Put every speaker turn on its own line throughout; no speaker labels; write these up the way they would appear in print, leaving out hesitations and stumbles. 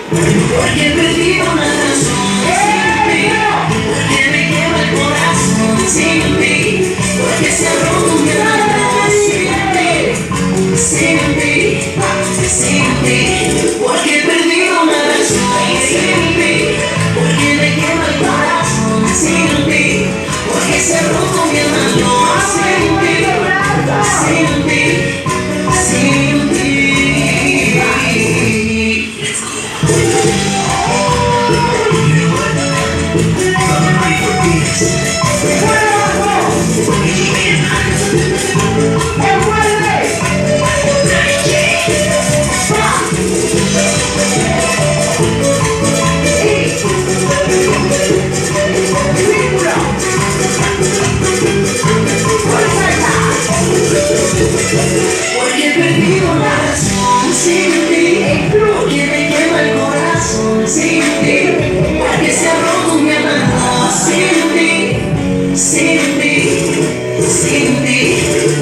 Porque he perdido una razón sin ti, porque me quema el corazón sin ti, porque se ha roto mi alma sin ti, sin ti, sin ti, porque he perdido una razón sin ti, porque me quema el corazón sin ti, porque se ha roto mi alma sin ti, sin ti, sin ti. Porque he perdido la razón sin ti, porque me quema el corazón sin ti, porque se ha roto mi alma sin ti, sin ti, sin ti,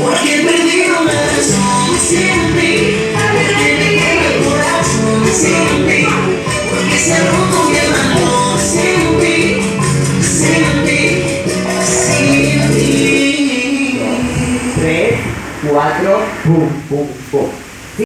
porque he perdido la razón sin ti, porque me quema el corazón sin ti, porque se ha roto mi alma sin ti, sin ti, sin ti.
3, 4, pum, pum, pum.